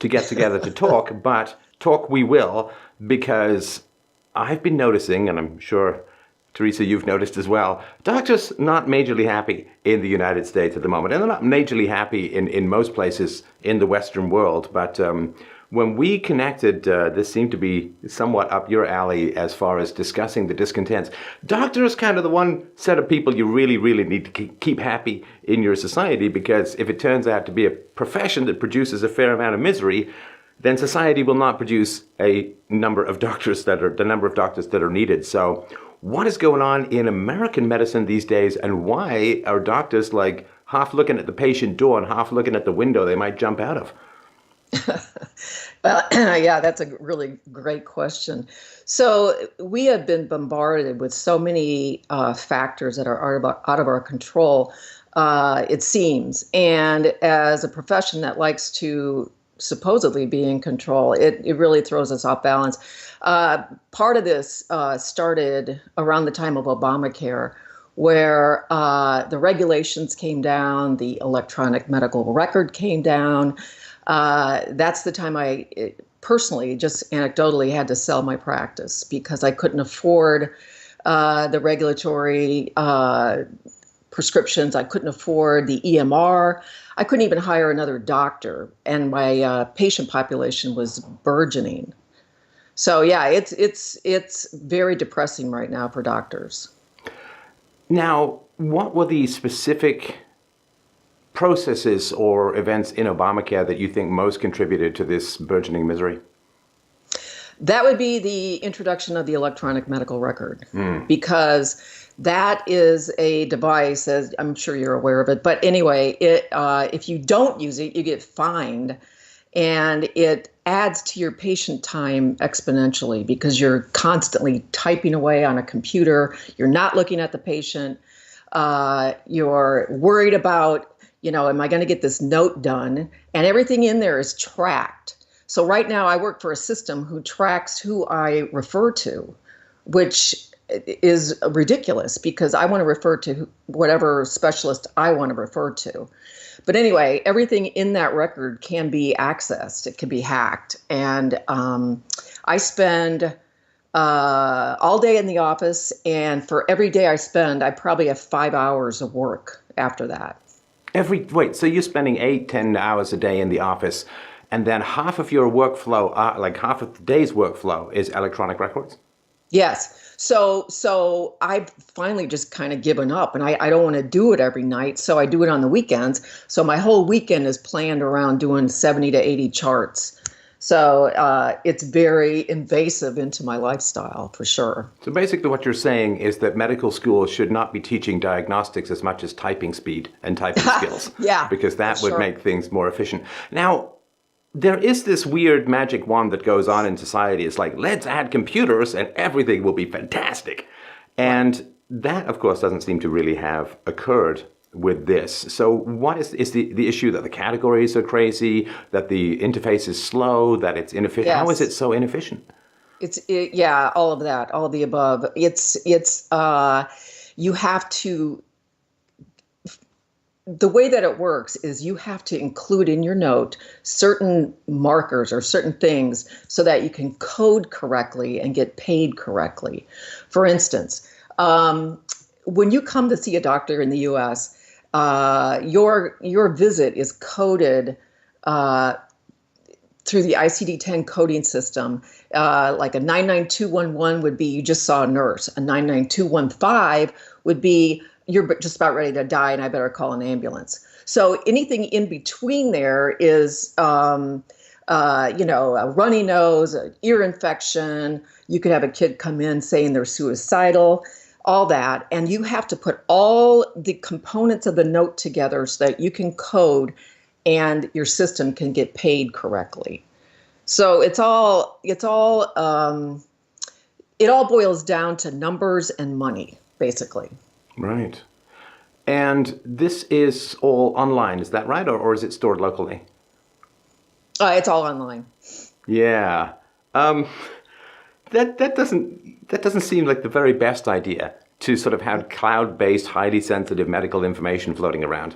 to get together to talk, but talk we will, because I've been noticing, and I'm sure, Teresa, you've noticed as well, doctors not majorly happy in the United States at the moment, and they're not majorly happy in most places in the Western world, but when we connected, this seemed to be somewhat up your alley as far as discussing the discontents. Doctors kind of the one set of people you really, really need to keep happy in your society, because if it turns out to be a profession that produces a fair amount of misery, then society will not produce a number of doctors that are needed. So what is going on in American medicine these days, and why are doctors like half looking at the patient door and half looking at the window they might jump out of? Well, yeah, that's a really great question. So we have been bombarded with so many factors that are out of our control, it seems. And as a profession that likes to supposedly be in control, it really throws us off balance. Part of this started around the time of Obamacare, where the regulations came down, the electronic medical record came down. That's the time I personally, just anecdotally, had to sell my practice because I couldn't afford the regulatory prescriptions. I couldn't afford the EMR. I couldn't even hire another doctor, and my patient population was burgeoning. So yeah, it's very depressing right now for doctors. Now, what were the specific processes or events in Obamacare that you think most contributed to this burgeoning misery? That would be the introduction of the electronic medical record, because that is a device, as I'm sure you're aware of it. But anyway, if you don't use it, you get fined, and it adds to your patient time exponentially because you're constantly typing away on a computer. You're not looking at the patient. You're worried about, am I going to get this note done? And everything in there is tracked. So right now I work for a system who tracks who I refer to, which is ridiculous because I want to refer to whatever specialist I want to refer to. But anyway, everything in that record can be accessed. It can be hacked. And I spend all day in the office. And for every day I spend, I probably have 5 hours of work after that. So you're spending 8-10 hours a day in the office, and then half of your workflow, like half of the day's workflow, is electronic records? Yes. So I've finally just kind of given up, and I don't want to do it every night. So I do it on the weekends. So my whole weekend is planned around doing 70 to 80 charts. So it's very invasive into my lifestyle, for sure. So basically what you're saying is that medical school should not be teaching diagnostics as much as typing speed and typing skills. Yeah, because that would make things more efficient. Now, there is this weird magic wand that goes on in society. It's like, let's add computers and everything will be fantastic. And that, of course, doesn't seem to really have occurred with this. So what is the issue? That the categories are crazy, that the interface is slow, that it's inefficient? Yes. How is it so inefficient? Yeah, all of that, all of the above. You have to, the way that it works is you have to include in your note certain markers or certain things so that you can code correctly and get paid correctly. For instance, when you come to see a doctor in the U.S., your visit is coded through the ICD-10 coding system. Like a 99211 would be you just saw a nurse. A 99215 would be you're just about ready to die and I better call an ambulance. So anything in between there is, a runny nose, an ear infection. You could have a kid come in saying they're suicidal, all that. And you have to put all the components of the note together so that you can code and your system can get paid correctly. So it all boils down to numbers and money, basically. Right. And this is all online, is that right? Or is it stored locally? It's all online. Yeah. That doesn't seem like the very best idea, to sort of have cloud-based, highly sensitive medical information floating around.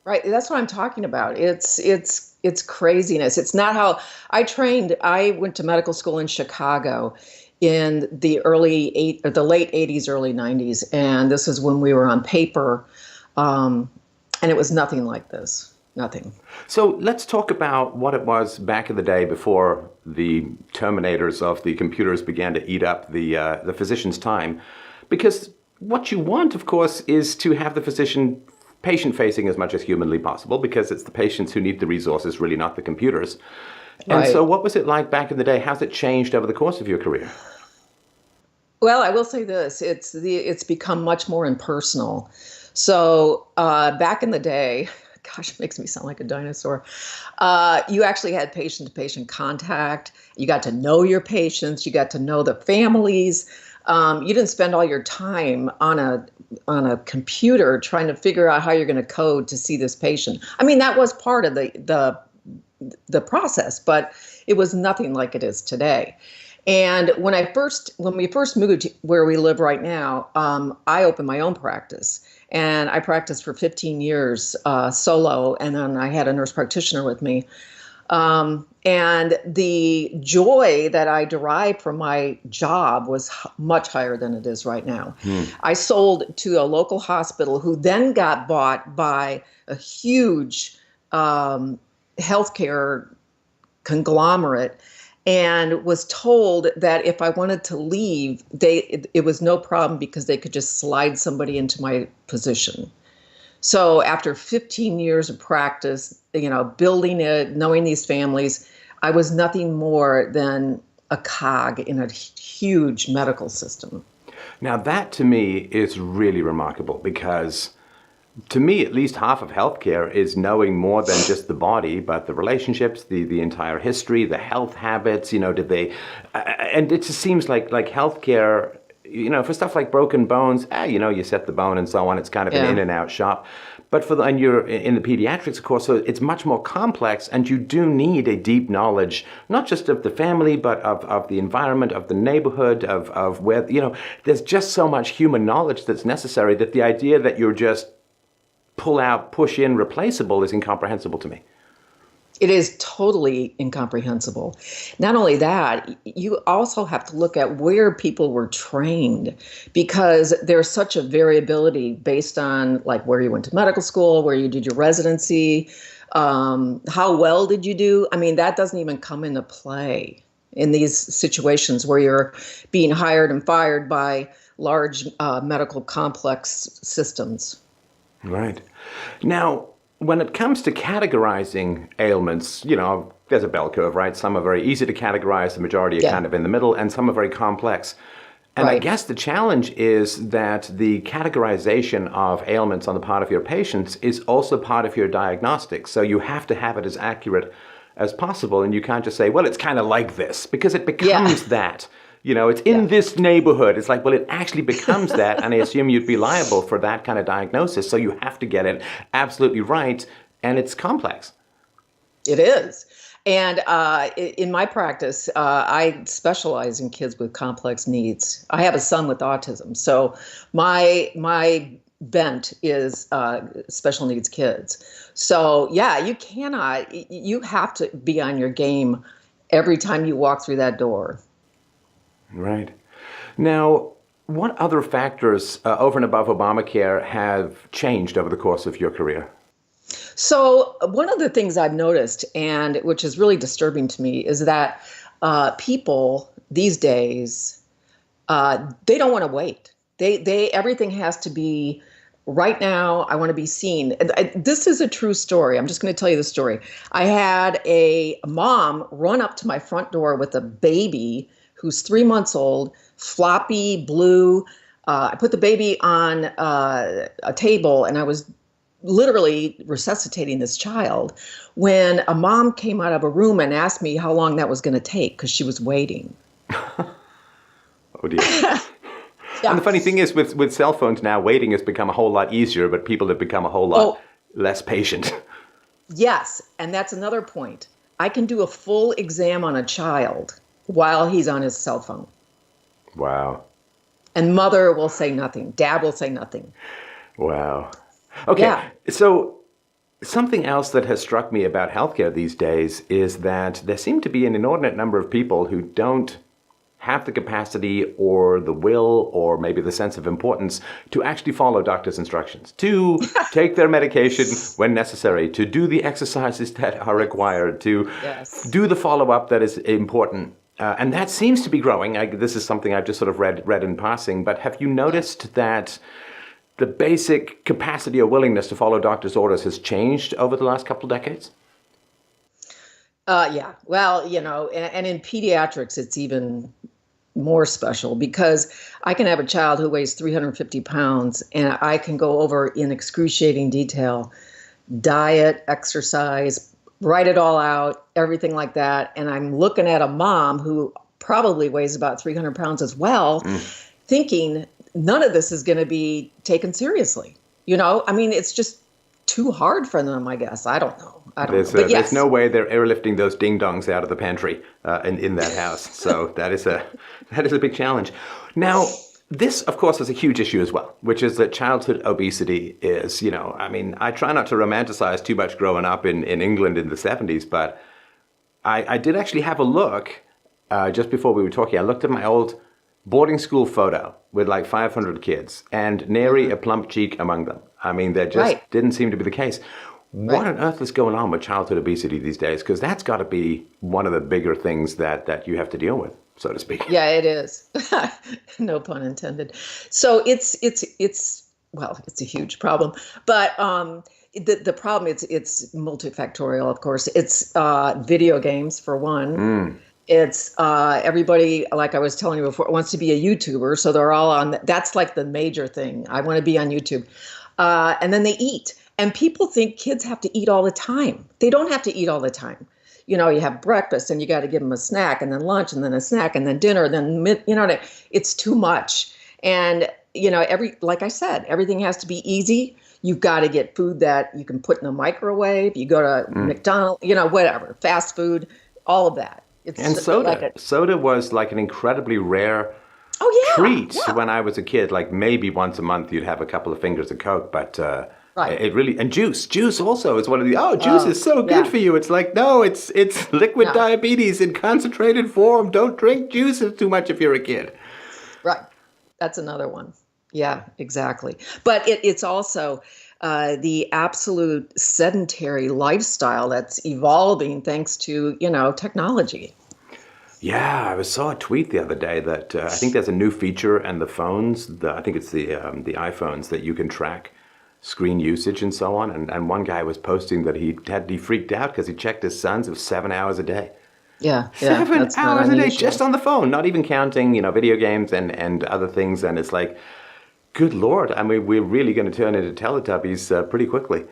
Right. That's what I'm talking about. It's craziness. It's not how I trained. I went to medical school in Chicago in the late 80s, early 90s. And this is when we were on paper. And it was nothing like this. Nothing. So let's talk about what it was back in the day before the terminators of the computers began to eat up the physician's time. Because what you want, of course, is to have the physician patient-facing as much as humanly possible, because it's the patients who need the resources, really not the computers. And so Right. what was it like back in the day? How's it changed over the course of your career? Well, I will say this: it's become much more impersonal. So back in the day, gosh, it makes me sound like a dinosaur. You actually had patient-to-patient contact. You got to know your patients. You got to know the families. You didn't spend all your time on a computer trying to figure out how you're going to code to see this patient. I mean, that was part of the process, but it was nothing like it is today. And when we first moved to where we live right now, I opened my own practice, and I practiced for 15 years solo, and then I had a nurse practitioner with me. And the joy that I derived from my job was much higher than it is right now. I sold to a local hospital who then got bought by a huge healthcare conglomerate, and was told that if I wanted to leave, it was no problem because they could just slide somebody into my position. So after 15 years of practice, building it, knowing these families, I was nothing more than a cog in a huge medical system. Now that to me is really remarkable, because to me, at least half of healthcare is knowing more than just the body, but the relationships, the entire history, the health habits, did they, and it just seems like healthcare, for stuff like broken bones, you set the bone and so on, it's kind of an Yeah. in and out shop. But and you're in the pediatrics, of course, so it's much more complex, and you do need a deep knowledge, not just of the family, but of the environment, of the neighborhood, of where, there's just so much human knowledge that's necessary that the idea that you're just pull out, push in, replaceable is incomprehensible to me. It is totally incomprehensible. Not only that, you also have to look at where people were trained, because there's such a variability based on like where you went to medical school, where you did your residency, how well did you do? I mean, that doesn't even come into play in these situations where you're being hired and fired by large medical complex systems. Right. Now, when it comes to categorizing ailments, there's a bell curve, right? Some are very easy to categorize, the majority are Yeah. kind of in the middle, and some are very complex. And I Right. guess the challenge is that the categorization of ailments on the part of your patients is also part of your diagnostics. So you have to have it as accurate as possible, and you can't just say, well, it's kind of like this, because it becomes that. It's in Yeah. this neighborhood. It's like, well, it actually becomes that, and I assume you'd be liable for that kind of diagnosis. So you have to get it absolutely right, and it's complex. It is. And in my practice, I specialize in kids with complex needs. I have a son with autism, so my bent is special needs kids. So yeah, you have to be on your game every time you walk through that door. Right. Now, what other factors over and above Obamacare have changed over the course of your career? So one of the things I've noticed, and which is really disturbing to me, is that people these days they don't want to wait. They everything has to be right now. I want to be seen. This is a true story. I'm just going to tell you the story. I had a mom run up to my front door with a baby who's 3 months old, floppy blue. I put the baby on a table, and I was literally resuscitating this child when a mom came out of a room and asked me how long that was going to take because she was waiting. Oh, dear. And Yeah. the funny thing is, with cell phones now, waiting has become a whole lot easier, but people have become a whole lot less patient. Yes. And that's another point. I can do a full exam on a child while he's on his cell phone. Wow. And mother will say nothing. Dad will say nothing. Wow. Okay. Yeah. So Something else that has struck me about healthcare these days is that there seem to be an inordinate number of people who don't have the capacity or the will or maybe the sense of importance to actually follow doctor's instructions, to take their medication when necessary, to do the exercises that are required, to do the follow-up that is important. And that seems to be growing. This is something I've just sort of read in passing. But have you noticed that the basic capacity or willingness to follow doctor's orders has changed over the last couple of decades? Yeah. Well, and in pediatrics, it's even more special because I can have a child who weighs 350 pounds and I can go over in excruciating detail, diet, exercise, write it all out, everything like that. And I'm looking at a mom who probably weighs about 300 pounds as well, thinking none of this is going to be taken seriously. I mean, it's just too hard for them, I guess. I don't know. There's no way they're airlifting those ding-dongs out of the pantry in that house. So that is a big challenge. Now, this, of course, is a huge issue as well, which is that childhood obesity is, I mean, I try not to romanticize too much growing up in England in the 70s, but I did actually have a look just before we were talking. I looked at my old boarding school photo with like 500 kids and nary a plump cheek among them. I mean, there just didn't seem to be the case. What on earth is going on with childhood obesity these days? Because that's got to be one of the bigger things that you have to deal with, so to speak. Yeah, it is. No pun intended. So it's a huge problem. But the problem it's multifactorial, of course. It's video games for one. It's everybody, like I was telling you before, wants to be a YouTuber. So they're all on. That's like the major thing. I want to be on YouTube. And then they eat. And people think kids have to eat all the time. They don't have to eat all the time. You have breakfast and you got to give them a snack and then lunch and then a snack and then dinner. And then, it's too much. And, like I said, everything has to be easy. You've got to get food that you can put in the microwave. You go to McDonald's, whatever, fast food, all of that. And soda. Soda was like an incredibly rare treat when I was a kid. Like maybe once a month you'd have a couple of fingers of Coke, but it really, and juice also is one of the, juice is so good for you. It's like, no, it's liquid diabetes in concentrated form. Don't drink juice too much if you're a kid. Right. That's another one. Yeah, exactly. But it's also the absolute sedentary lifestyle that's evolving thanks to, technology. Yeah, I saw a tweet the other day that I think there's a new feature in the phones. I think it's the iPhones that you can track screen usage and so on. And one guy was posting that he freaked out because he checked his sons of 7 hours a day. Yeah, 7 hours a day just on the phone, not even counting, video games and other things. And it's like, good Lord, I mean, we're really going to turn into Teletubbies pretty quickly.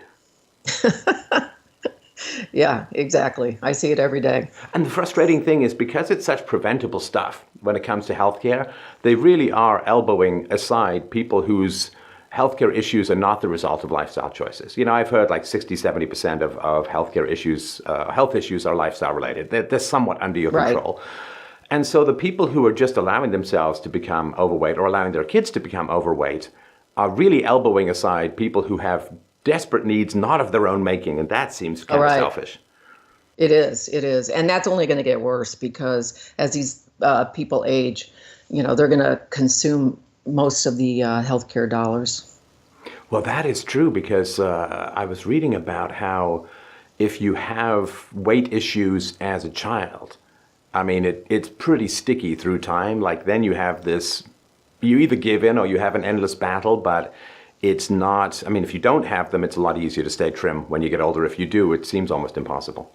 Yeah, exactly. I see it every day. And the frustrating thing is because it's such preventable stuff when it comes to healthcare, they really are elbowing aside people whose healthcare issues are not the result of lifestyle choices. I've heard like 60-70% of healthcare issues, health issues are lifestyle related. They're somewhat under your control. And so the people who are just allowing themselves to become overweight or allowing their kids to become overweight are really elbowing aside people who have desperate needs not of their own making. And that seems kind of selfish. It is. And that's only going to get worse because as these people age, they're going to consume most of the healthcare dollars. Well, that is true because I was reading about how if you have weight issues as a child, I mean, it's pretty sticky through time. Like then you have this, you either give in or you have an endless battle, but it's not, I mean, if you don't have them, it's a lot easier to stay trim when you get older. If you do, it seems almost impossible.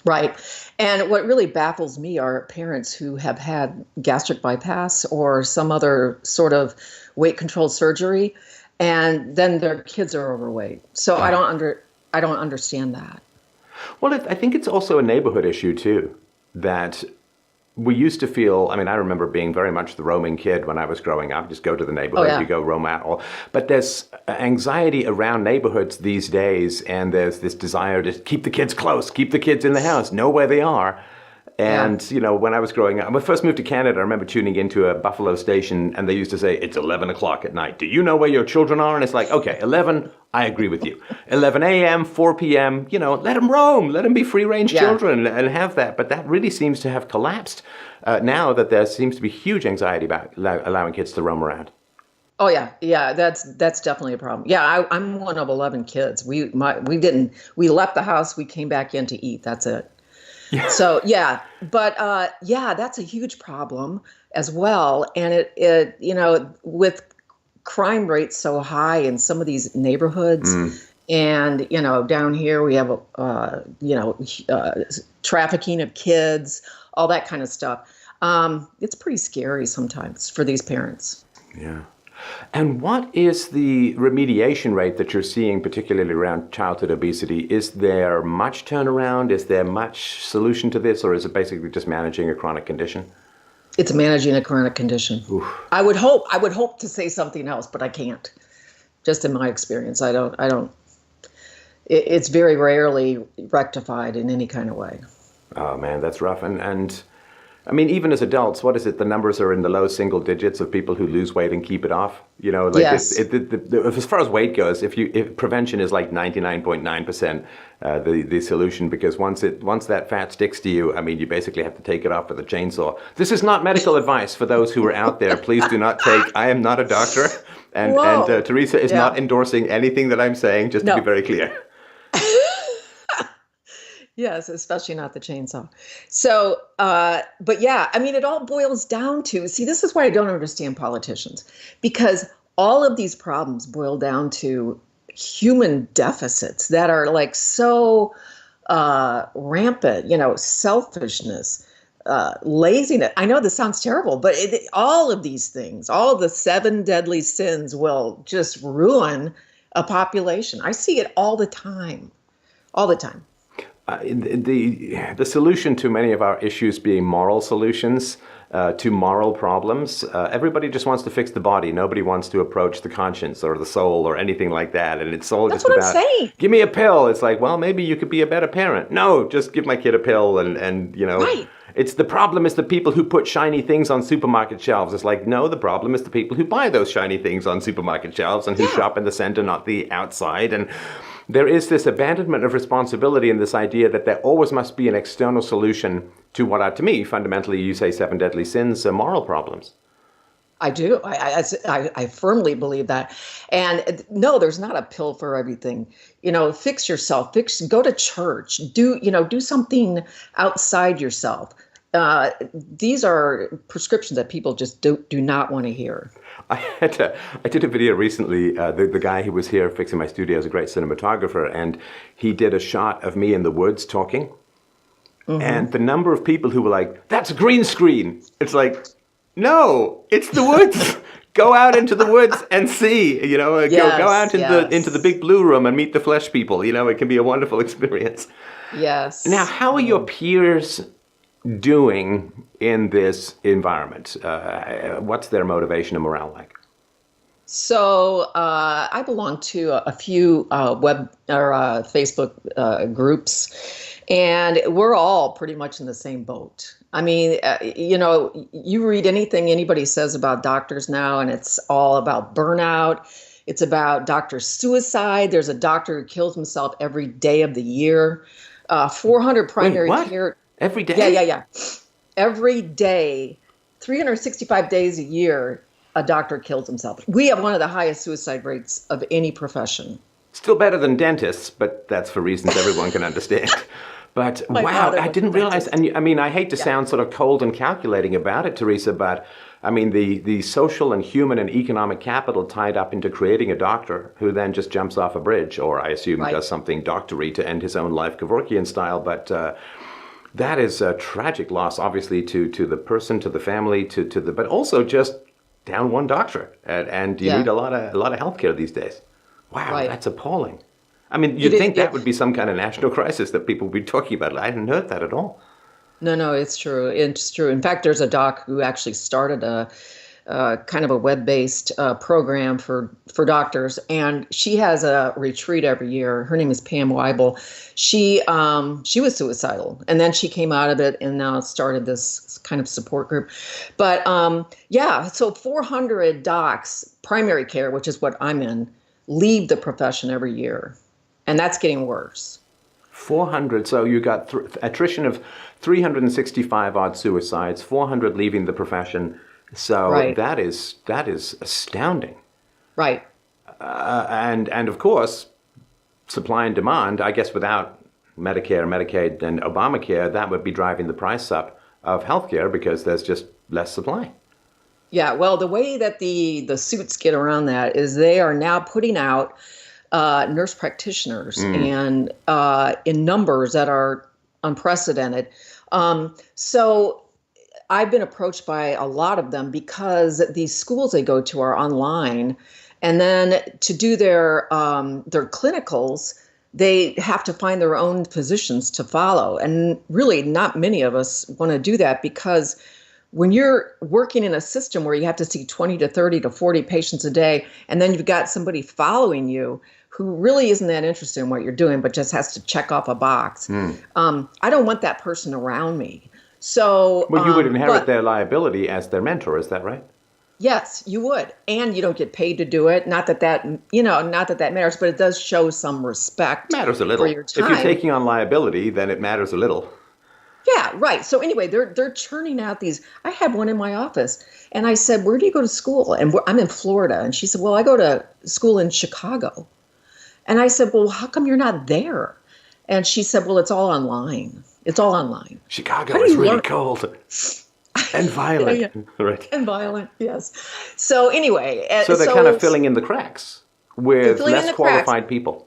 Right. And what really baffles me are parents who have had gastric bypass or some other sort of weight control surgery, and then their kids are overweight. So I don't understand that. Well, I think it's also a neighborhood issue too, that we used to feel, I mean, I remember being very much the roaming kid when I was growing up. Just go to the neighborhood, you go roam out. But there's anxiety around neighborhoods these days, and there's this desire to keep the kids close, keep the kids in the house, know where they are. And, when I was growing up, when I first moved to Canada, I remember tuning into a Buffalo station and they used to say, it's 11 o'clock at night. Do you know where your children are? And it's like, okay, 11, I agree with you. 11 a.m., 4 p.m., let them roam. Let them be free-range children and have that. But that really seems to have collapsed now that there seems to be huge anxiety about allowing kids to roam around. Oh yeah, that's definitely a problem. Yeah, I'm one of 11 kids. We left the house, we came back in to eat. That's it. Yeah. So but that's a huge problem as well. And it with crime rates so high in some of these neighborhoods, and down here we have trafficking of kids, all that kind of stuff. It's pretty scary sometimes for these parents. Yeah. And what is the remediation rate that you're seeing, particularly around childhood obesity? Is there much turnaround? Is there much solution to this? Or is it basically just managing a chronic condition? It's managing a chronic condition. Oof. I would hope to say something else, but I can't. Just in my experience, I don't. It's very rarely rectified in any kind of way. Oh man, that's rough. And I mean, even as adults, what is it? The numbers are in the low single digits of people who lose weight and keep it off. Yes. As far as weight goes, if prevention is like 99.9% the solution, because once that fat sticks to you, I mean, you basically have to take it off with a chainsaw. This is not medical advice for those who are out there. Please do not take. I am not a doctor, and Teresa is not endorsing anything that I'm saying. Just to be very clear. Yes, especially not the chainsaw. So, but yeah, I mean, it all boils down to, see, this is why I don't understand politicians, because all of these problems boil down to human deficits that are like so rampant, selfishness, laziness. I know this sounds terrible, but all of these things, all the 7 deadly sins will just ruin a population. I see it all the time. The solution to many of our issues being moral solutions to moral problems, everybody just wants to fix the body. Nobody wants to approach the conscience or the soul or anything like that. And it's all just about, give me a pill. It's like, well, maybe you could be a better parent. No, just give my kid a pill and right. It's the problem is the people who put shiny things on supermarket shelves. It's like, no, the problem is the people who buy those shiny things on supermarket shelves and who shop in the center, not the outside. And there is this abandonment of responsibility and this idea that there always must be an external solution to what are, to me, fundamentally, you say 7 deadly sins, moral problems. I do. I firmly believe that. And no, there's not a pill for everything. Fix yourself. Go to church. Do something outside yourself. These are prescriptions that people just do not want to hear. I did a video recently. The guy who was here fixing my studio is a great cinematographer, and he did a shot of me in the woods talking. Mm-hmm. And the number of people who were like, "That's a green screen." It's like, no, it's the woods. Go out into the woods and see. Go out into the big blue room and meet the flesh people. It can be a wonderful experience. Yes. Now, how are your peers doing in this environment? What's their motivation and morale like? So I belong to a few web or Facebook groups, and we're all pretty much in the same boat. I mean, you read anything anybody says about doctors now, and it's all about burnout. It's about doctor suicide. There's a doctor who kills himself every day of the year. 400 primary care. Every day? Yeah. Every day, 365 days a year, a doctor kills himself. We have one of the highest suicide rates of any profession. Still better than dentists, but that's for reasons everyone can understand. But wow, I didn't realize, and I mean, I hate to sound sort of cold and calculating about it, Teresa, but I mean, the social and human and economic capital tied up into creating a doctor who then just jumps off a bridge, or I assume does something doctory to end his own life, Kevorkian style, but that is a tragic loss, obviously, to the person, to the family, but also just down one doctor, and you need a lot of healthcare these days. Wow, that's appalling. I mean, you'd think that would be some kind of national crisis that people would be talking about. I hadn't heard that at all. No, it's true. It's true. In fact, there's a doc who actually started kind of a web-based program for doctors, and she has a retreat every year. Her name is Pam Weibel. She was suicidal, and then she came out of it and now started this kind of support group. But so 400 docs, primary care, which is what I'm in, leave the profession every year, and that's getting worse. 400. So you got attrition of 365 odd suicides, 400 leaving the profession. So right. that is astounding. Right. And of course, supply and demand. I guess without Medicare, Medicaid, and Obamacare, that would be driving the price up of healthcare because there's just less supply. Yeah. Well, the way that the suits get around that is they are now putting out nurse practitioners and in numbers that are unprecedented. So I've been approached by a lot of them because these schools they go to are online, and then to do their clinicals, they have to find their own physicians to follow. And really not many of us want to do that because when you're working in a system where you have to see 20 to 30 to 40 patients a day, and then you've got somebody following you who really isn't that interested in what you're doing, but just has to check off a box. I don't want that person around me. So, well, you would inherit their liability as their mentor, is that right? Yes, you would, and you don't get paid to do it. Not that matters, but it does show some respect. Matters a little. For your time. If you're taking on liability, then it matters a little. Yeah, right. So anyway, they're churning out these. I had one in my office, and I said, "Where do you go to school?" And I'm in Florida, and she said, "Well, I go to school in Chicago." And I said, "Well, how come you're not there?" And she said, "Well, it's all online. It's all online." Chicago is really cold and violent. Yeah. Right. And violent, yes. So anyway. So they're kind of filling in the cracks with less qualified people.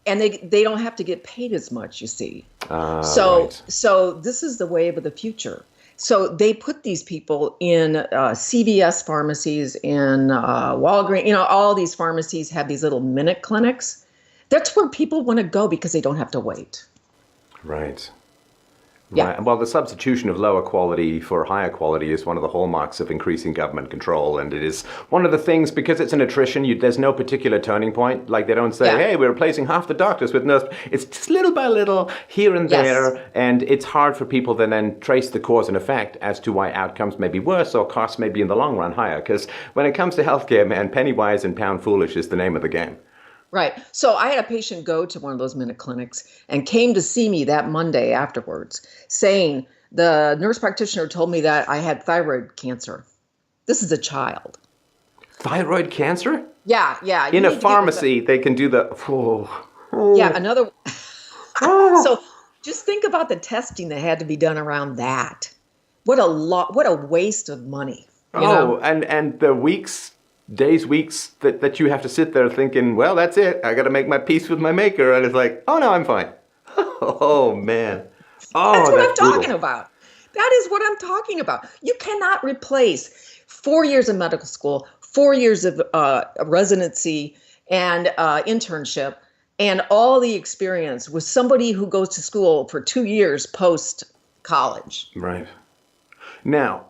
And they don't have to get paid as much, you see. Right. So this is the wave of the future. So they put these people in CVS pharmacies, in Walgreens, all these pharmacies have these little minute clinics. That's where people want to go because they don't have to wait. Right. Yeah. Right. Well, the substitution of lower quality for higher quality is one of the hallmarks of increasing government control. And it is one of the things, because it's an attrition, there's no particular turning point. Like they don't say, hey, we're replacing half the doctors with nurse. It's just little by little, here and there. Yes. And it's hard for people to then trace the cause and effect as to why outcomes may be worse or costs may be in the long run higher. Because when it comes to healthcare, man, penny wise and pound foolish is the name of the game. Right. So I had a patient go to one of those minute clinics and came to see me that Monday afterwards saying the nurse practitioner told me that I had thyroid cancer. This is a child. Thyroid cancer? Yeah. In a pharmacy, they can do the... Yeah, another... So just think about the testing that had to be done around that. What a waste of money. You know? And the weeks that you have to sit there thinking, well, that's it. I got to make my peace with my maker. And it's like, oh, no, I'm fine. Oh, man. Oh, that's what I'm brutal. talking about. That is what I'm talking about. You cannot replace 4 years of medical school, 4 years of residency and internship, and all the experience with somebody who goes to school for 2 years post-college. Right. Now,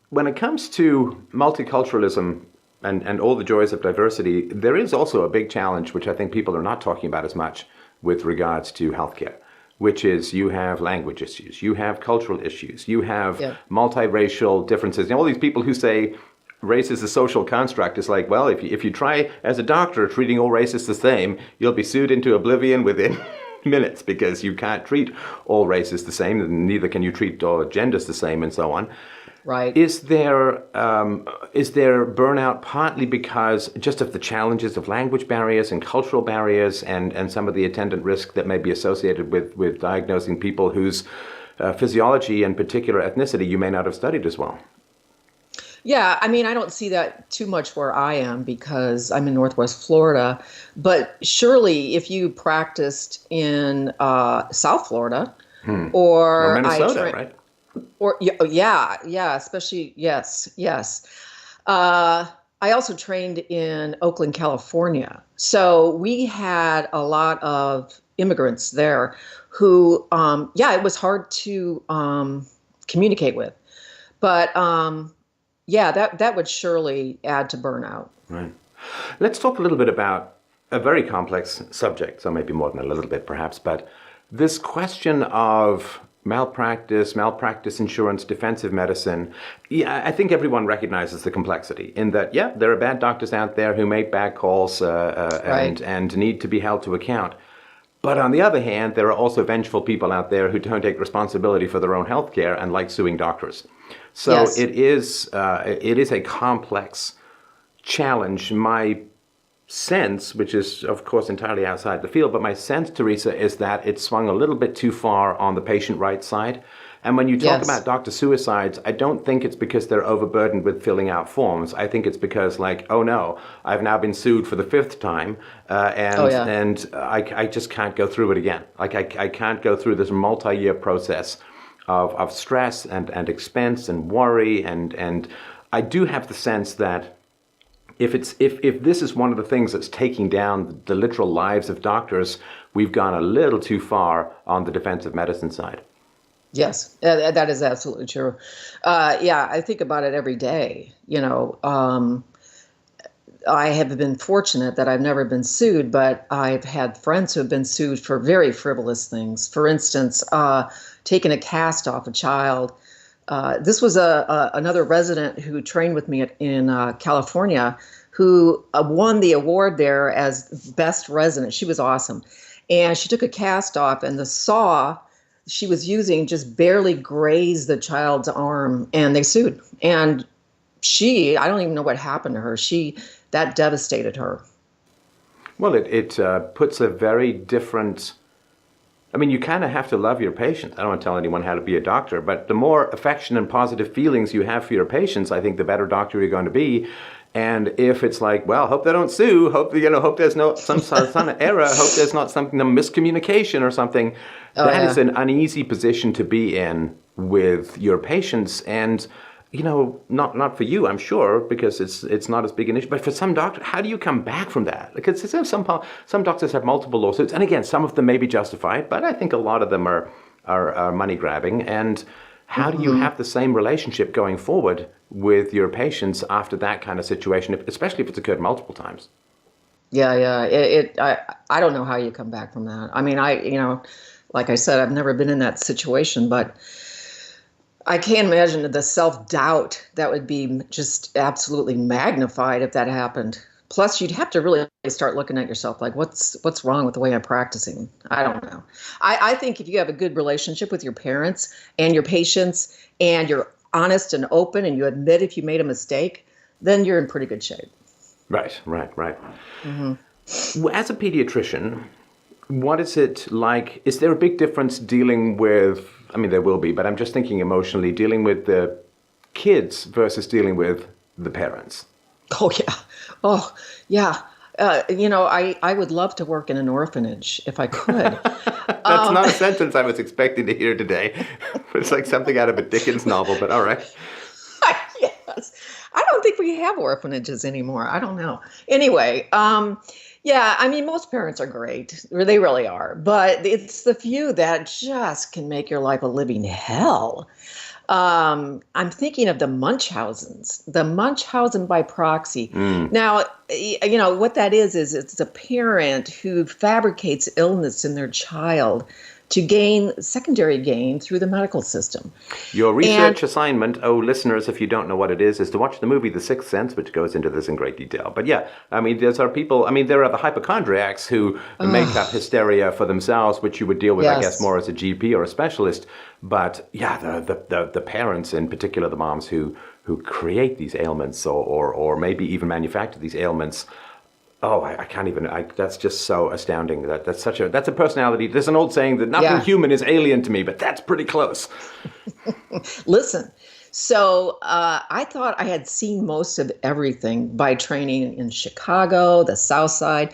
when it comes to multiculturalism, and all the joys of diversity, there is also a big challenge, which I think people are not talking about as much with regards to healthcare, which is you have language issues, you have cultural issues, you have multiracial differences. And all these people who say race is a social construct, is like, well, if you try as a doctor treating all races the same, you'll be sued into oblivion within minutes because you can't treat all races the same, and neither can you treat all genders the same, and so on. Right. Is there burnout partly because just of the challenges of language barriers and cultural barriers and some of the attendant risk that may be associated with diagnosing people whose physiology and particular ethnicity you may not have studied as well? Yeah, I mean, I don't see that too much where I am because I'm in Northwest Florida. But surely if you practiced in South Florida or Minnesota, right? Or especially yes. I also trained in Oakland, California. So we had a lot of immigrants there who, it was hard to communicate with. But yeah, that would surely add to burnout. Right. Let's talk a little bit about a very complex subject, so maybe more than a little bit perhaps, but this question of malpractice insurance, defensive medicine. Yeah, I think everyone recognizes the complexity in that, yeah, there are bad doctors out there who make bad calls Right. and need to be held to account. But on the other hand, there are also vengeful people out there who don't take responsibility for their own health care and like suing doctors. So Yes. it is a complex challenge. My sense, which is of course entirely outside the field, but my sense, Teresa, is that it swung a little bit too far on the patient rights side. And when you talk Yes. about doctor suicides, I don't think it's because they're overburdened with filling out forms. I think it's because, like, oh no, I've now been sued for the fifth time, Oh yeah. and I just can't go through it again. Like I can't go through this multi-year process of stress and expense and worry, and I do have the sense that if this is one of the things that's taking down the literal lives of doctors, we've gone a little too far on the defensive medicine side. Yes, that is absolutely true. Yeah, I think about it every day. I have been fortunate that I've never been sued, but I've had friends who have been sued for very frivolous things. For instance, taking a cast off a child. This was another resident who trained with me in California who won the award there as best resident. She was awesome. And she took a cast off, and the saw she was using just barely grazed the child's arm, and they sued. And I don't even know what happened to her. That devastated her. Well, it puts a very different. I mean, you kind of have to love your patients. I don't want to tell anyone how to be a doctor, but the more affection and positive feelings you have for your patients, I think the better doctor you're going to be. And if it's like, well, hope they don't sue, hope there's no some error, hope there's not some miscommunication or something, Oh, that yeah. is an uneasy position to be in with your patients. And not for you, I'm sure, because it's not as big an issue. But for some doctors, how do you come back from that? Because some doctors have multiple lawsuits, and again, some of them may be justified, but I think a lot of them are money grabbing. And how do you Hmm. have the same relationship going forward with your patients after that kind of situation, especially if it's occurred multiple times? Yeah, yeah. I don't know how you come back from that. I mean, like I said, I've never been in that situation, but I can't imagine the self-doubt that would be just absolutely magnified if that happened. Plus, you'd have to really start looking at yourself like, what's wrong with the way I'm practicing? I don't know. I think if you have a good relationship with your parents and your patients, and you're honest and open, and you admit if you made a mistake, then you're in pretty good shape. Right, right, right. Hmm. As a pediatrician, what is it like? Is there a big difference dealing with, I mean, there will be, but I'm just thinking emotionally, dealing with the kids versus dealing with the parents? Oh yeah. Oh yeah. I would love to work in an orphanage if I could. That's Um, not a sentence I was expecting to hear today. It's like something out of a Dickens novel, but all right. yes. I don't think we have orphanages anymore. I don't know. Anyway, yeah, I mean, most parents are great. They really are. But it's the few that just can make your life a living hell. I'm thinking of the Munchausen's, the Munchausen by proxy. Mm. Now, what that is it's a parent who fabricates illness in their child to gain secondary gain through the medical system. Your And research assignment, oh, listeners, if you don't know what it is to watch the movie The Sixth Sense, which goes into this in great detail. But yeah, I mean, there are the hypochondriacs who make up hysteria for themselves, which you would deal with, I guess, yes. more as a GP or a specialist. But yeah, the parents, in particular, the moms who create these ailments or maybe even manufacture these ailments. Oh, I can't even. That's just so astounding. That's a personality. There's an old saying that nothing Yeah. human is alien to me, but that's pretty close. Listen. So I thought I had seen most of everything by training in Chicago, the South Side,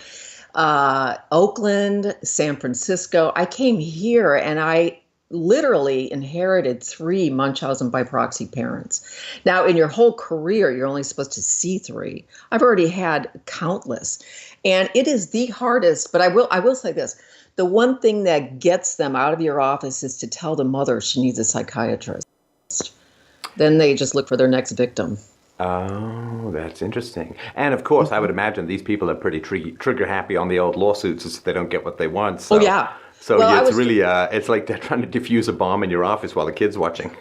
Oakland, San Francisco. I came here and I literally inherited three Munchausen by proxy parents. Now, in your whole career, you're only supposed to see three. I've already had countless, and it is the hardest. But I will say this: the one thing that gets them out of your office is to tell the mother she needs a psychiatrist. Then they just look for their next victim. Oh, that's interesting. And of course, I would imagine these people are pretty trigger happy on the old lawsuits if they don't get what they want. Oh, So, yeah. so Well, yeah, I it's was really it's like they're trying to defuse a bomb in your office while the kid's watching.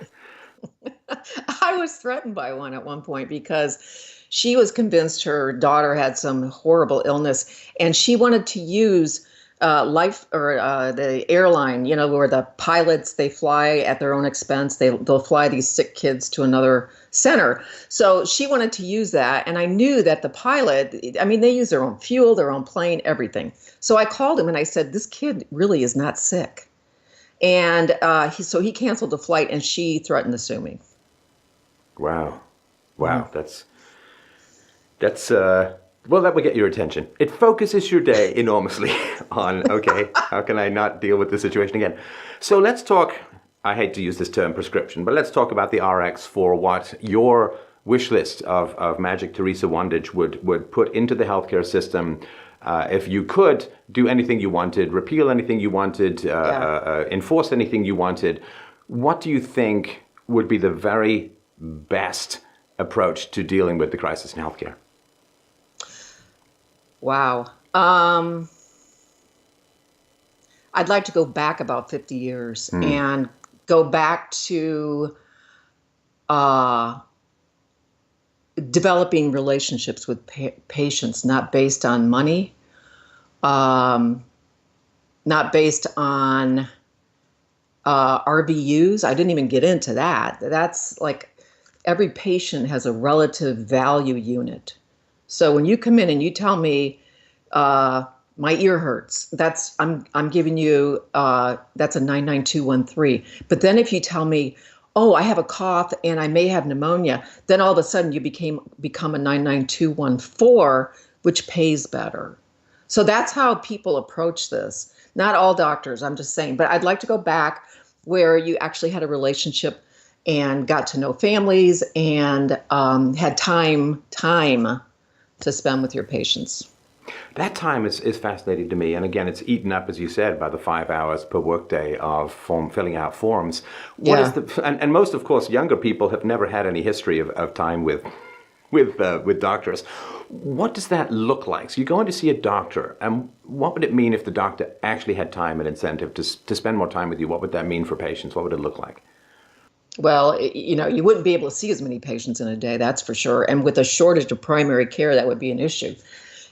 I was threatened by one at one point because she was convinced her daughter had some horrible illness, and she wanted to use life or the airline, where the pilots, they fly at their own expense. They'll fly these sick kids to another center. So she wanted to use that, and I knew that the pilot, I mean, they use their own fuel, their own plane, everything. So I called him and I said, this kid really is not sick. And so he canceled the flight, and she threatened to sue me. Wow. Wow. That's well, that will get your attention. It focuses your day enormously on, okay, how can I not deal with this situation again? So let's talk, I hate to use this term prescription, but let's talk about the RX for what your wish list of Magic Teresa Wondage would put into the healthcare system. If you could do anything you wanted, repeal anything you wanted, enforce anything you wanted, what do you think would be the very best approach to dealing with the crisis in healthcare? Wow. I'd like to go back about 50 years and go back to developing relationships with patients, not based on money, not based on RVUs. I didn't even get into that. That's like every patient has a relative value unit. So when you come in and you tell me my ear hurts, I'm giving you that's a 99213. But then if you tell me, oh, I have a cough and I may have pneumonia, then all of a sudden you become a 99214, which pays better. So that's how people approach this. Not all doctors, I'm just saying. But I'd like to go back where you actually had a relationship and got to know families and had time to spend with your patients. That time is fascinating to me. And again, it's eaten up, as you said, by the 5 hours per workday of filling out forms. What is and most, of course, younger people have never had any history of time with doctors. What does that look like? So you're going to see a doctor, and what would it mean if the doctor actually had time and incentive to spend more time with you? What would that mean for patients? What would it look like? Well, you wouldn't be able to see as many patients in a day, that's for sure. And with a shortage of primary care, that would be an issue.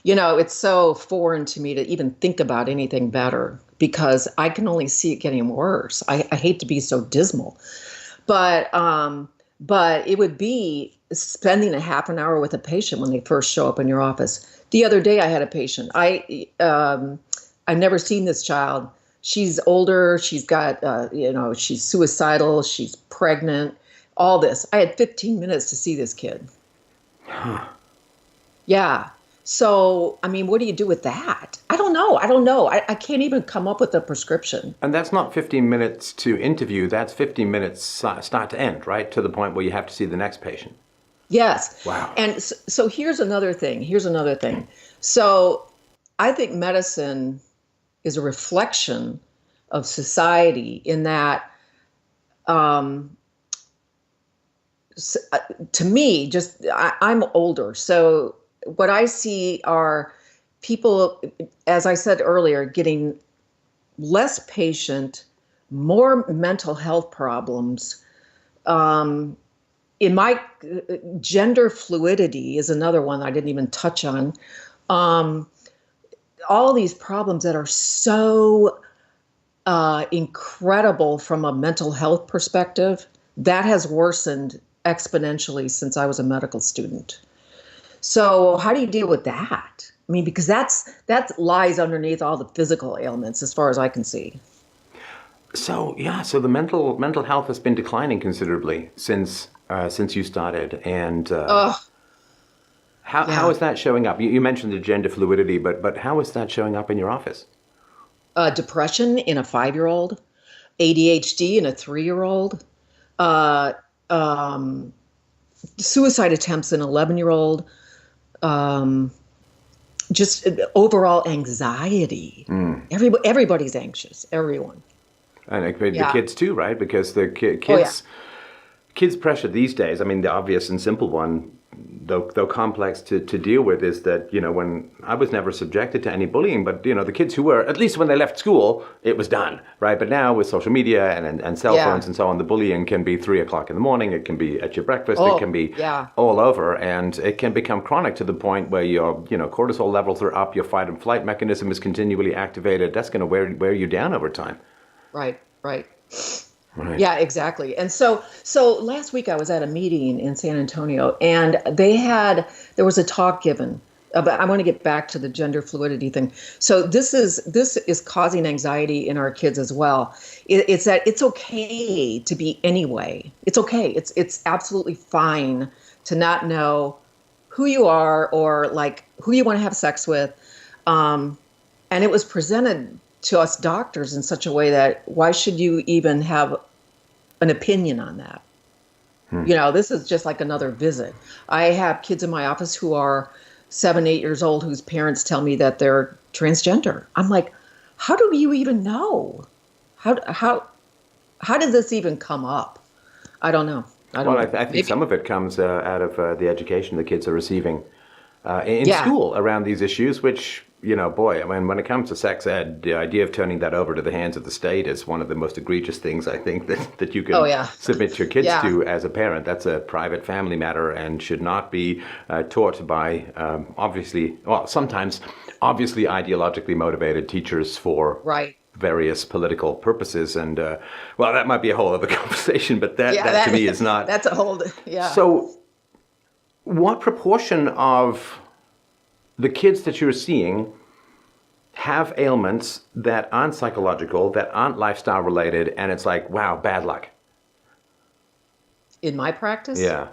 It's so foreign to me to even think about anything better because I can only see it getting worse. I hate to be so dismal, but it would be spending a half an hour with a patient when they first show up in your office. The other day, I had a patient. I've never seen this child. She's older. She's got, she's suicidal. She's pregnant. All this. I had 15 minutes to see this kid. Huh. Yeah. So, I mean, what do you do with that? I don't know. I can't even come up with a prescription. And that's not 15 minutes to interview. That's 15 minutes start to end, right? To the point where you have to see the next patient. Yes. Wow. And so here's another thing. So I think medicine is a reflection of society in that, to me, I'm older. So what I see are people, as I said earlier, getting less patient, more mental health problems. In my gender fluidity is another one I didn't even touch on. All these problems that are so incredible from a mental health perspective, that has worsened exponentially since I was a medical student. So how do you deal with that? I mean, because that lies underneath all the physical ailments, as far as I can see. So the mental health has been declining considerably since you started, and how is that showing up? You mentioned the gender fluidity, but how is that showing up in your office? Depression in a 5-year-old, ADHD in a 3-year-old, suicide attempts in an 11-year-old. Just overall anxiety. Everybody's anxious. Everyone. And the kids too, right? Because the kids pressure these days. I mean, the obvious and simple one: though complex to deal with, is that, when I was never subjected to any bullying, but, the kids who were, at least when they left school, it was done, right? But now with social media and cell phones and so on, the bullying can be 3 o'clock in the morning, it can be at your breakfast, it can be all over, and it can become chronic to the point where your, cortisol levels are up, your fight and flight mechanism is continually activated. That's going to wear you down over time. Right. Yeah, exactly. And so last week I was at a meeting in San Antonio, and there was a talk given about, I want to get back to the gender fluidity thing. So this is causing anxiety in our kids as well. It's that it's okay to be anyway. It's okay. It's absolutely fine to not know who you are or like who you want to have sex with. And it was presented to us doctors in such a way that why should you even have an opinion on that? This is just like another visit. I have kids in my office who are 7, 8 years old whose parents tell me that they're transgender. I'm like, how do you even know? How did this even come up? I don't know. I think some of it comes out of the education the kids are receiving in school around these issues, which, boy, I mean, when it comes to sex ed, the idea of turning that over to the hands of the state is one of the most egregious things, I think, that you can submit your kids to as a parent. That's a private family matter and should not be taught by, sometimes obviously ideologically motivated teachers for various political purposes. And, that might be a whole other conversation, but that to me is not. That's a whole, So what proportion of the kids that you're seeing have ailments that aren't psychological, that aren't lifestyle related, and it's like, wow, bad luck? In my practice? Yeah.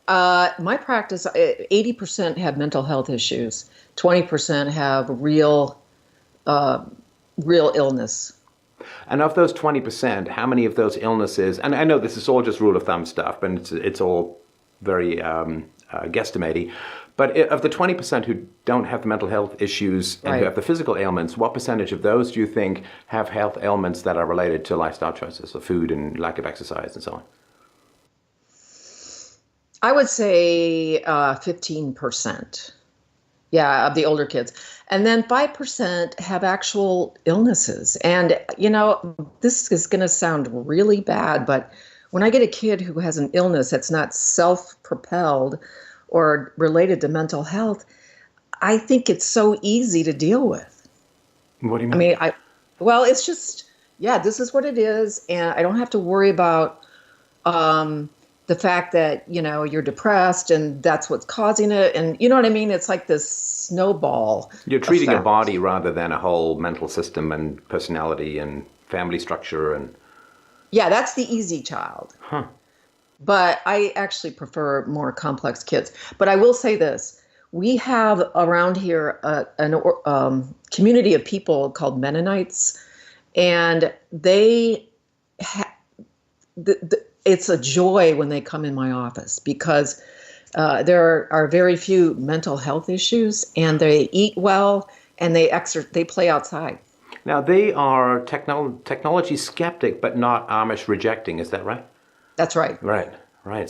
My practice, 80% have mental health issues. 20% have real illness. And of those 20%, how many of those illnesses, and I know this is all just rule of thumb stuff, but it's all very guesstimating, but of the 20% who don't have the mental health issues and who have the physical ailments, what percentage of those do you think have health ailments that are related to lifestyle choices, or food and lack of exercise and so on? I would say 15%. Of the older kids. And then 5% have actual illnesses. And, this is going to sound really bad, but when I get a kid who has an illness that's not self-propelled or related to mental health, I think it's so easy to deal with. What do you mean? I mean, it's just, this is what it is. And I don't have to worry about the fact that, you're depressed and that's what's causing it. And you know what I mean? It's like this snowball. You're treating effect. a body rather than a whole mental system and personality and family structure. And that's the easy child. Huh. But I actually prefer more complex kids. But I will say this. We have around here a community of people called Mennonites, and it's a joy when they come in my office because there are very few mental health issues, and they eat well, and they play outside. Now, they are technology skeptic, but not Amish rejecting. Is that right? That's right. Right.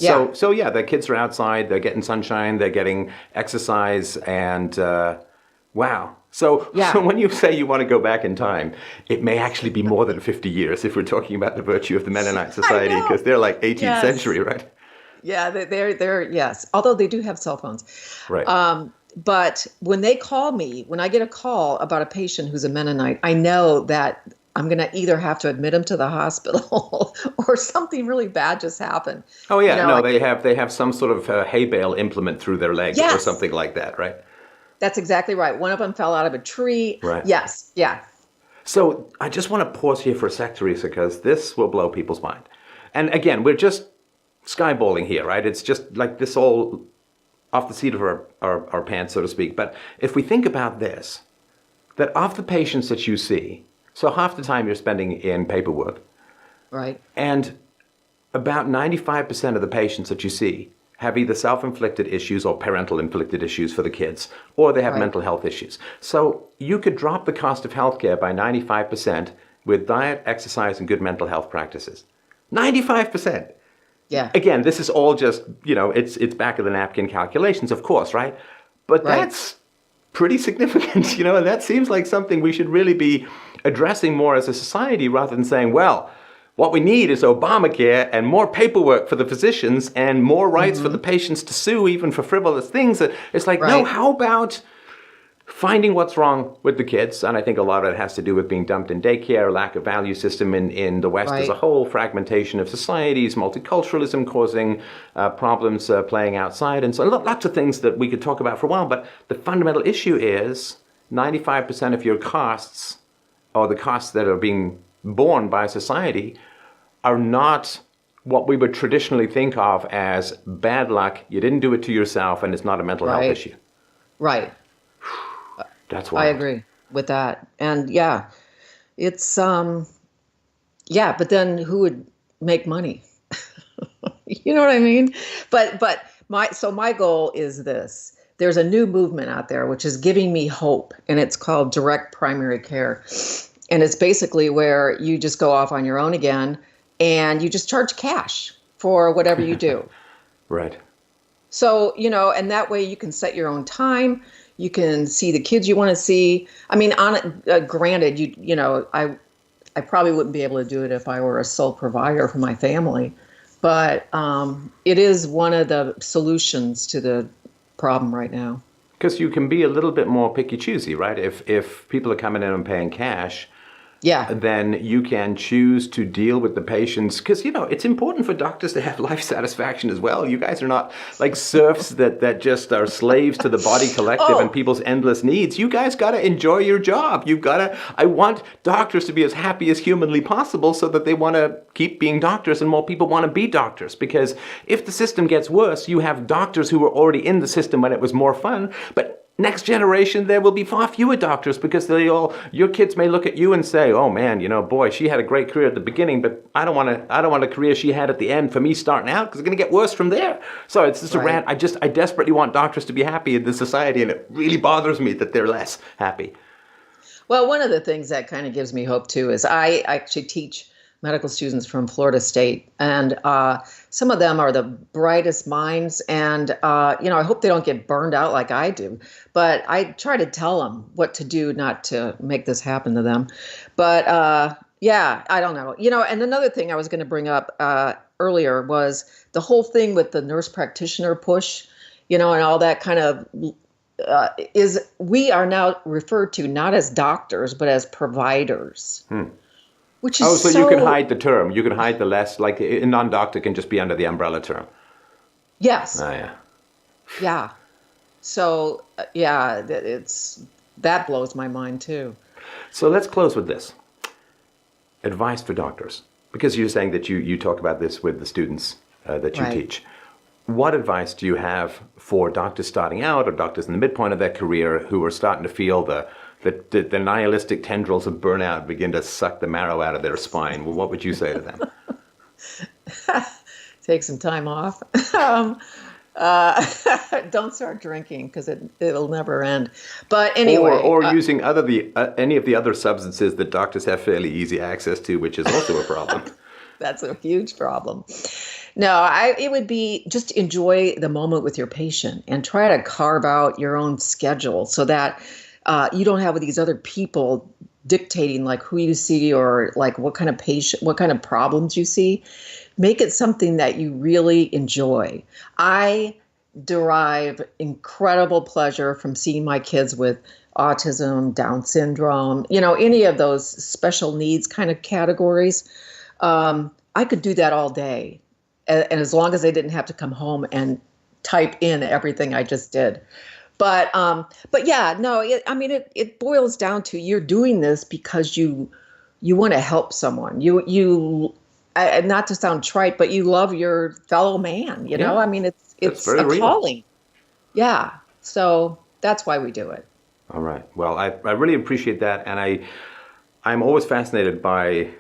Yeah. So the kids are outside, they're getting sunshine, they're getting exercise, and wow. So when you say you want to go back in time, it may actually be more than 50 years if we're talking about the virtue of the Mennonite Society, because they're like 18th century, right? Yeah, they're yes. Although they do have cell phones. Right. But when they call me, when I get a call about a patient who's a Mennonite, I know that I'm going to either have to admit him to the hospital or something really bad just happened. Oh yeah, they have some sort of hay bale implement through their leg or something like that, right? That's exactly right. One of them fell out of a tree. Right. Yes. Yeah. So I just want to pause here for a sec, Teresa, because this will blow people's mind. And again, we're just skyballing here, right? It's just like this all off the seat of our pants, so to speak. But if we think about this, that of the patients that you see, so half the time you're spending in paperwork. Right. And about 95% of the patients that you see have either self-inflicted issues or parental-inflicted issues for the kids, or they have mental health issues. So you could drop the cost of healthcare by 95% with diet, exercise, and good mental health practices. 95%. Yeah. Again, this is all just, it's back of the napkin calculations, of course, right? But Right. that's pretty significant, and that seems like something we should really be addressing more as a society rather than saying, well, what we need is Obamacare and more paperwork for the physicians and more rights for the patients to sue even for frivolous things. It's like, no, Right. how about finding what's wrong with the kids? And I think a lot of it has to do with being dumped in daycare, lack of value system in the West as a Right. whole, fragmentation of societies, multiculturalism causing problems playing outside. And so lots of things that we could talk about for a while. But the fundamental issue is 95% of your costs, or the costs that are being borne by society, are not what we would traditionally think of as bad luck. You didn't do it to yourself, and it's not a mental health Right. issue. Right. That's I wild. agree with that. And yeah, it's yeah, but then who would make money? You know what I mean? But my goal is this. There's a new movement out there which is giving me hope, and it's called direct primary care. And it's basically where you just go off on your own again and you just charge cash for whatever you do. Right. So, and that way you can set your own time. You can see the kids you want to see. I mean, granted, I probably wouldn't be able to do it if I were a sole provider for my family, but it is one of the solutions to the problem right now. Because you can be a little bit more picky-choosy, right? If people are coming in and paying cash, Yeah. then you can choose to deal with the patients. Because, it's important for doctors to have life satisfaction as well. You guys are not like serfs that just are slaves to the body collective and people's endless needs. You guys got to enjoy your job. I want doctors to be as happy as humanly possible so that they want to keep being doctors and more people want to be doctors. Because if the system gets worse, you have doctors who were already in the system when it was more fun, but next generation, there will be far fewer doctors because your kids may look at you and say, oh man, boy, she had a great career at the beginning, but I don't want a career she had at the end for me starting out because it's going to get worse from there. So it's just a rant. I desperately want doctors to be happy in this society, and it really bothers me that they're less happy. Well, one of the things that kind of gives me hope too is I actually teach medical students from Florida State, and some of them are the brightest minds, and I hope they don't get burned out like I do, but I try to tell them what to do not to make this happen to them. But yeah, I don't know. And another thing I was going to bring up earlier was the whole thing with the nurse practitioner push, and all that kind of we are now referred to not as doctors, but as providers. Which is so you can hide the term. You can hide the less, like a non-doctor can just be under the umbrella term. Yes. Oh, yeah. Yeah. So, yeah, that blows my mind too. So let's close with this. Advice for doctors. Because you're saying that you talk about this with the students that you teach. What advice do you have for doctors starting out or doctors in the midpoint of their career who are starting to feel the nihilistic tendrils of burnout begin to suck the marrow out of their spine? Well, what would you say to them? Take some time off. Don't start drinking because it'll never end. But anyway. Or using any of the other substances that doctors have fairly easy access to, which is also a problem. That's a huge problem. No, it would be just enjoy the moment with your patient and try to carve out your own schedule so that you don't have these other people dictating like who you see or like what kind of problems you see. Make it something that you really enjoy. I derive incredible pleasure from seeing my kids with autism, Down syndrome, any of those special needs kind of categories. I could do that all day. And as long as they didn't have to come home and type in everything I just did. But yeah, no, it boils down to you're doing this because you want to help someone. Not to sound trite, but you love your fellow man. It's a real calling. Yeah, so that's why we do it. All right. Well, I really appreciate that, and I'm always fascinated by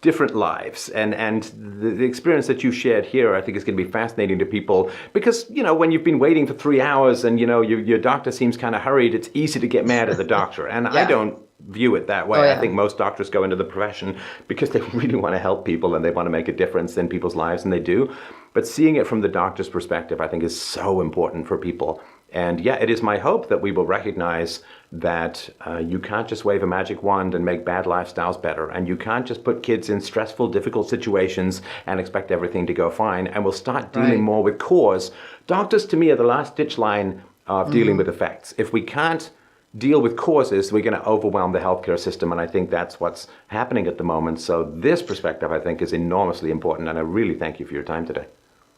different lives, and the experience that you shared here, I think, is going to be fascinating to people because when you've been waiting for 3 hours and your doctor seems kind of hurried, it's easy to get mad at the doctor, and Yeah. view it that way. Oh, yeah. I think most doctors go into the profession because they really want to help people and they want to make a difference in people's lives, and they do. But seeing it from the doctor's perspective, I think, is so important for people. And yeah, it is my hope that we will recognize that you can't just wave a magic wand and make bad lifestyles better. And you can't just put kids in stressful, difficult situations and expect everything to go fine. And we'll start dealing more with cause. Doctors, to me, are the last ditch line of dealing with effects. If we can't deal with causes, we're going to overwhelm the healthcare system. And I think that's what's happening at the moment. So this perspective, I think, is enormously important. And I really thank you for your time today.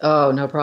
Oh, no problem.